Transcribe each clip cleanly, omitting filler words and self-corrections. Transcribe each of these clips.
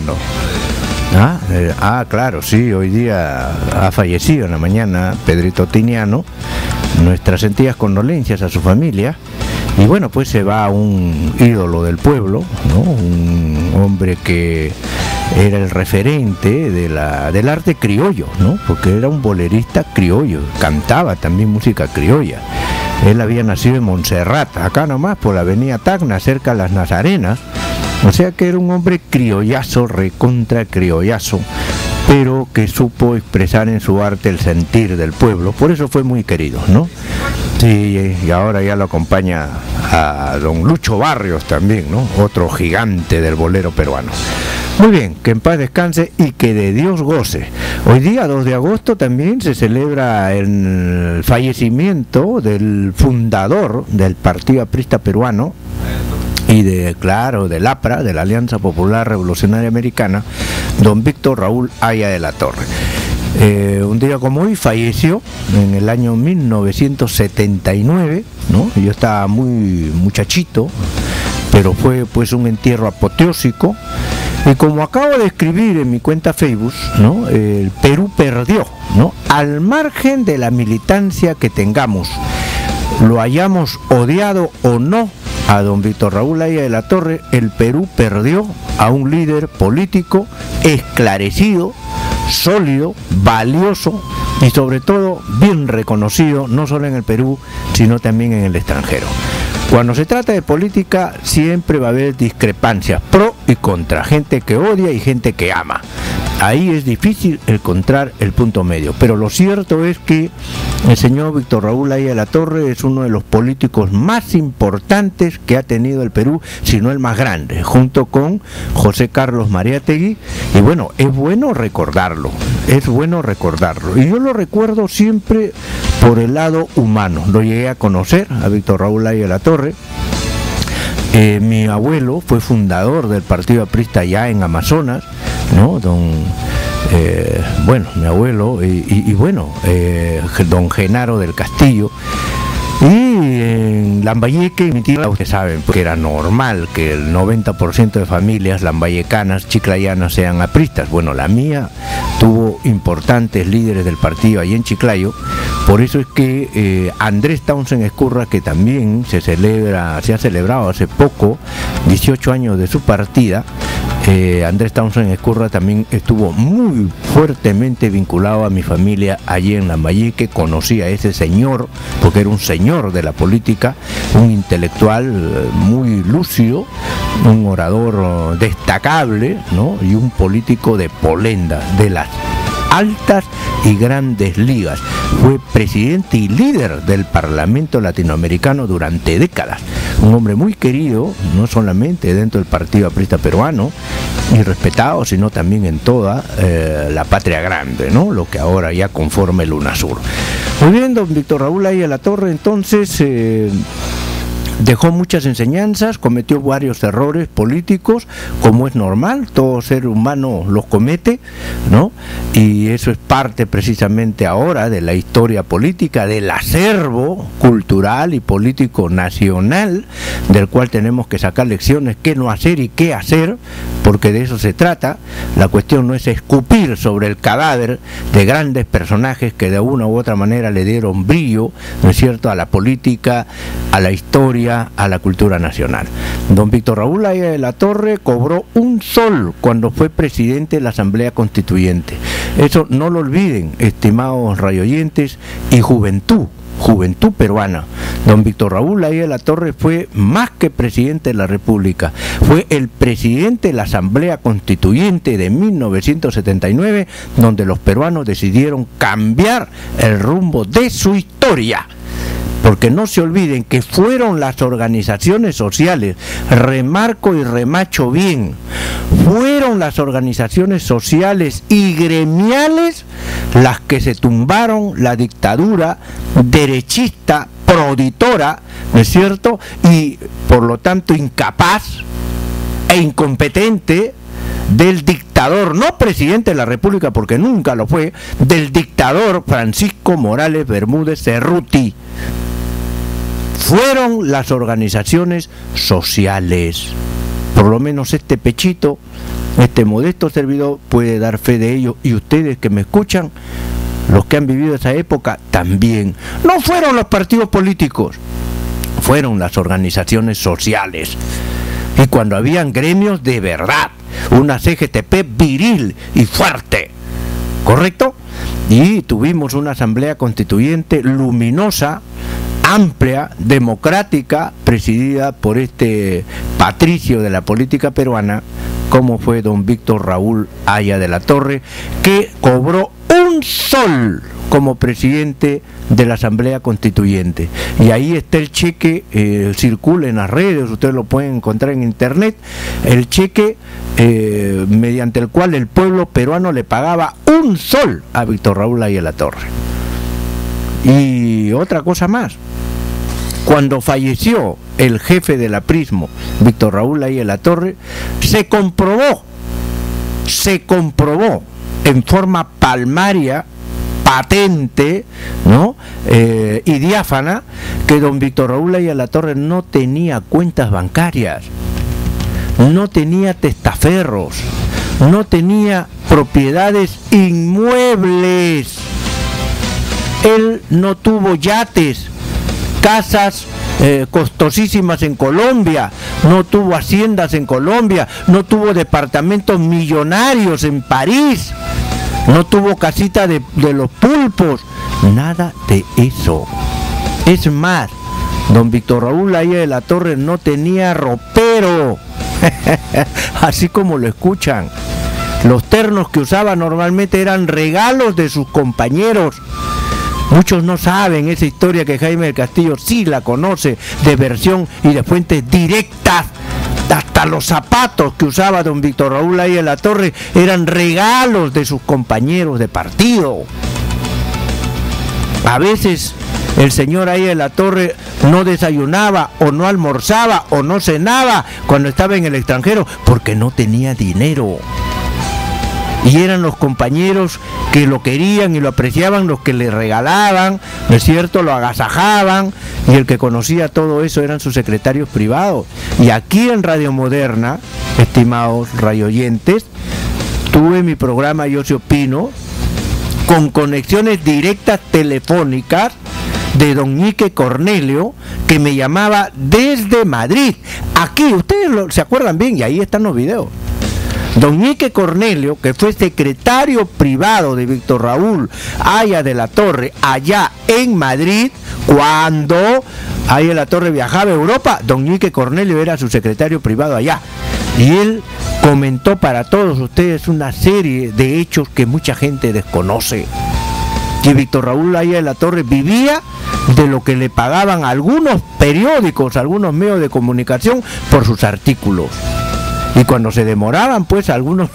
no. Claro, sí, hoy día ha fallecido en la mañana Pedrito Tiniano. Nuestras sentidas condolencias a su familia. Y bueno, pues se va un ídolo del pueblo, ¿no? Un hombre que era el referente del arte criollo, ¿no? Porque era un bolerista criollo, cantaba también música criolla. Él había nacido en Montserrat, acá nomás, por la avenida Tacna, cerca de las Nazarenas. O sea que era un hombre criollazo, recontra criollazo, pero que supo expresar en su arte el sentir del pueblo. Por eso fue muy querido, ¿no? Sí, y ahora ya lo acompaña a don Lucho Barrios también, ¿no? Otro gigante del bolero peruano. Muy bien, que en paz descanse y que de Dios goce. Hoy día, 2 de agosto, también se celebra el fallecimiento del fundador del Partido Aprista Peruano y del APRA, de la Alianza Popular Revolucionaria Americana, don Víctor Raúl Haya de la Torre. Un día como hoy falleció en el año 1979, ¿no? Yo estaba muy muchachito, pero fue pues un entierro apoteósico. Y como acabo de escribir en mi cuenta Facebook, ¿no? El Perú perdió, ¿no? Al margen de la militancia que tengamos, lo hayamos odiado o no a don Víctor Raúl Haya de la Torre, el Perú perdió a un líder político esclarecido, sólido, valioso y sobre todo bien reconocido, no solo en el Perú, sino también en el extranjero. Cuando se trata de política siempre va a haber discrepancias, pro y contra, gente que odia y gente que ama. Ahí es difícil encontrar el punto medio, pero lo cierto es que el señor Víctor Raúl Haya de la Torre es uno de los políticos más importantes que ha tenido el Perú, si no el más grande, junto con José Carlos Mariátegui, y bueno, es bueno recordarlo, y yo lo recuerdo siempre por el lado humano. Lo llegué a conocer a Víctor Raúl Haya de la Torre. Mi abuelo fue fundador del Partido Aprista allá en Amazonas, ¿no? Mi abuelo don Genaro del Castillo. Y en Lambayeque, mi tía, ustedes saben, porque era normal que el 90% de familias lambayecanas, chiclayanas, sean apristas. Bueno, la mía tuvo importantes líderes del partido ahí en Chiclayo. Por eso es que Andrés Townsend Ezcurra, que también se ha celebrado hace poco, 18 años de su partida, Andrés Townsend Ezcurra también estuvo muy fuertemente vinculado a mi familia allí en Lambayeque. Conocí a ese señor, porque era un señor de la política, un intelectual muy lúcido, un orador destacable, ¿no? Y un político de polenda, de las altas y grandes ligas. Fue presidente y líder del Parlamento Latinoamericano durante décadas. Un hombre muy querido, no solamente dentro del Partido Aprista Peruano, y respetado, sino también en toda la patria grande, ¿no? Lo que ahora ya conforma el UNASUR. Muy bien, don Víctor Raúl Haya de la Torre, entonces dejó muchas enseñanzas, cometió varios errores políticos, como es normal, todo ser humano los comete, ¿no? Y eso es parte precisamente ahora de la historia política, del acervo cultural y político nacional, del cual tenemos que sacar lecciones, qué no hacer y qué hacer, porque de eso se trata. La cuestión no es escupir sobre el cadáver de grandes personajes que de una u otra manera le dieron brillo, ¿no es cierto?, a la política, a la historia, a la cultura nacional. Don Víctor Raúl Haya de la Torre cobró un sol cuando fue presidente de la Asamblea Constituyente. Eso no lo olviden, estimados radioyentes y juventud peruana. Don Víctor Raúl Haya de la Torre fue más que presidente de la República, fue el presidente de la Asamblea Constituyente de 1979, donde los peruanos decidieron cambiar el rumbo de su historia. Porque no se olviden que fueron las organizaciones sociales, remarco y remacho bien, fueron las organizaciones sociales y gremiales las que se tumbaron la dictadura derechista, proditora, ¿no es cierto? Y por lo tanto incapaz e incompetente del dictador, no presidente de la República porque nunca lo fue, del dictador Francisco Morales Bermúdez Cerruti. Fueron las organizaciones sociales. Por lo menos este pechito Este modesto servidor puede dar fe de ello, y ustedes que me escuchan, los que han vivido esa época, también. No fueron los partidos políticos, fueron las organizaciones sociales. Y cuando habían gremios de verdad, una CGTP viril y fuerte, ¿correcto? Y tuvimos una asamblea constituyente luminosa, amplia, democrática, presidida por este patricio de la política peruana, como fue don Víctor Raúl Haya de la Torre, que cobró un sol como presidente de la Asamblea Constituyente. Y ahí está el cheque, circula en las redes, ustedes lo pueden encontrar en internet, el cheque mediante el cual el pueblo peruano le pagaba un sol a Víctor Raúl Haya de la Torre. Y otra cosa más, cuando falleció el jefe del aprismo, Víctor Raúl Haya de la Torre, se comprobó en forma palmaria, patente, ¿no? Y diáfana, que don Víctor Raúl Haya de la Torre no tenía cuentas bancarias, no tenía testaferros, no tenía propiedades inmuebles, él no tuvo yates, casas costosísimas en Colombia, no tuvo haciendas en Colombia, no tuvo departamentos millonarios en París, no tuvo casita de los pulpos, nada de eso. Es más, don Víctor Raúl Haya de la Torre no tenía ropero, así como lo escuchan. Los ternos que usaba normalmente eran regalos de sus compañeros. Muchos no saben esa historia, que Jaime del Castillo sí la conoce, de versión y de fuentes directas. Hasta los zapatos que usaba don Víctor Raúl Haya de la Torre eran regalos de sus compañeros de partido. A veces el señor Haya de la Torre no desayunaba, o no almorzaba, o no cenaba cuando estaba en el extranjero, porque no tenía dinero. Y eran los compañeros que lo querían y lo apreciaban los que le regalaban, ¿no es cierto?, lo agasajaban, y el que conocía todo eso eran sus secretarios privados. Y aquí en Radio Moderna, estimados radioyentes, tuve mi programa Yo Se Opino, con conexiones directas telefónicas de don Ñique Cornelio, que me llamaba desde Madrid. Aquí, ustedes se acuerdan bien, y ahí están los videos. Don Ñique Cornelio, que fue secretario privado de Víctor Raúl Haya de la Torre allá en Madrid, cuando Haya de la Torre viajaba a Europa, don Ñique Cornelio era su secretario privado allá. Y él comentó para todos ustedes una serie de hechos que mucha gente desconoce. Que Víctor Raúl Haya de la Torre vivía de lo que le pagaban algunos periódicos, algunos medios de comunicación por sus artículos. Y cuando se demoraban pues algunos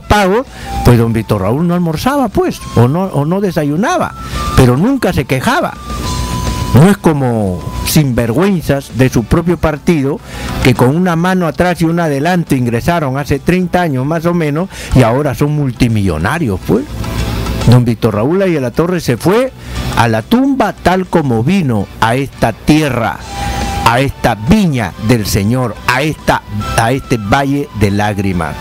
pagos, pues don Víctor Raúl no almorzaba pues, o no desayunaba, pero nunca se quejaba. No es como sinvergüenzas de su propio partido, que con una mano atrás y una adelante ingresaron hace 30 años más o menos, y ahora son multimillonarios pues. Don Víctor Raúl Haya de la Torre se fue a la tumba tal como vino a esta tierra, a esta viña del Señor, a este valle de lágrimas.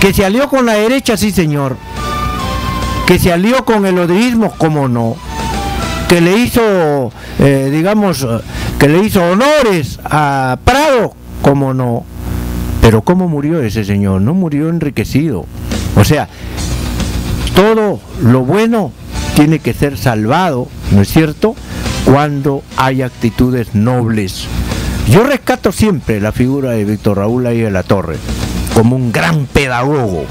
Que se alió con la derecha, sí señor. Que se alió con el odrismo, cómo no. Que le hizo, que le hizo honores a Prado, cómo no. Pero ¿cómo murió ese señor? No murió enriquecido. O sea, todo lo bueno tiene que ser salvado, ¿no es cierto?, cuando hay actitudes nobles. Yo rescato siempre la figura de Víctor Raúl Haya de la Torre como un gran pedagogo,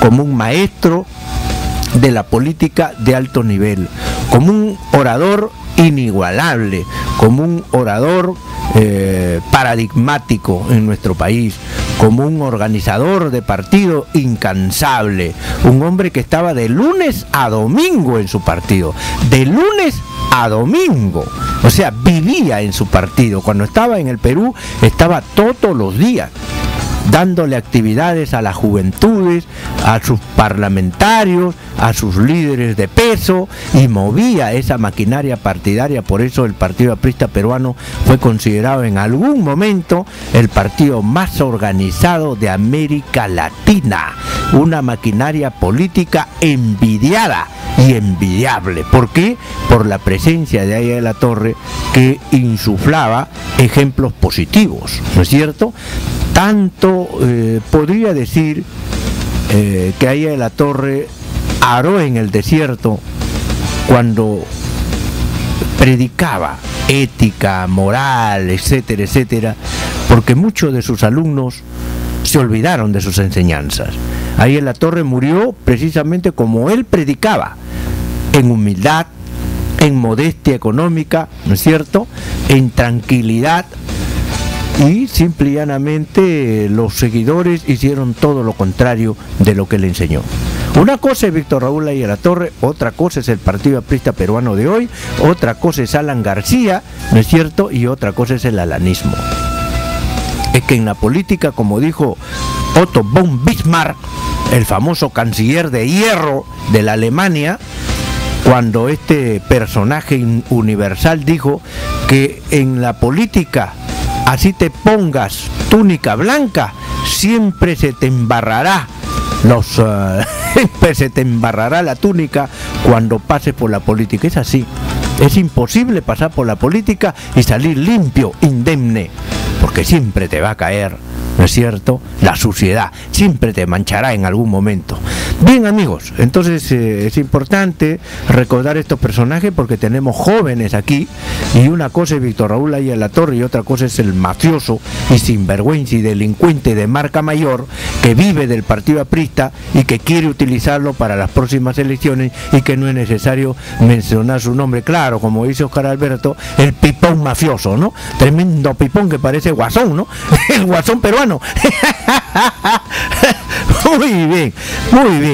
como un maestro de la política de alto nivel, como un orador inigualable, como un orador paradigmático en nuestro país, como un organizador de partido incansable, un hombre que estaba de lunes a domingo en su partido, de lunes a domingo, o sea, vivía en su partido. Cuando estaba en el Perú, estaba todos los días. dándole actividades a las juventudes, a sus parlamentarios, a sus líderes de peso, y movía esa maquinaria partidaria. Por eso el Partido Aprista Peruano fue considerado en algún momento el partido más organizado de América Latina, una maquinaria política envidiada y envidiable. ¿Por qué? Por la presencia de Haya de la Torre, que insuflaba ejemplos positivos, ¿no es cierto? Tanto podría decir que Haya de la Torre aró en el desierto cuando predicaba ética, moral, etcétera, etcétera, porque muchos de sus alumnos se olvidaron de sus enseñanzas. Haya de la Torre murió precisamente como él predicaba, en humildad, en modestia económica, ¿no es cierto?, en tranquilidad, y simple y llanamente los seguidores hicieron todo lo contrario de lo que él enseñó. Una cosa es Víctor Raúl Haya de la Torre, otra cosa es el Partido Aprista Peruano de hoy, otra cosa es Alan García, ¿no es cierto?, y otra cosa es el alanismo. Es que en la política, como dijo Otto von Bismarck, el famoso canciller de hierro de la Alemania, cuando este personaje universal dijo que en la política, así te pongas túnica blanca, siempre se te embarrará siempre se te embarrará la túnica cuando pases por la política. Es así, es imposible pasar por la política y salir limpio, indemne, porque siempre te va a caer, ¿no es cierto?, la suciedad, siempre te manchará en algún momento. Bien, amigos, entonces es importante recordar estos personajes porque tenemos jóvenes aquí, y una cosa es Víctor Raúl Haya de la Torre y otra cosa es el mafioso y sinvergüenza y delincuente de marca mayor que vive del Partido Aprista y que quiere utilizarlo para las próximas elecciones, y que no es necesario mencionar su nombre. Claro, como dice Oscar Alberto, el pipón mafioso, ¿no? Tremendo pipón que parece Guasón, ¿no? El Guasón peruano. Muy bien, muy bien.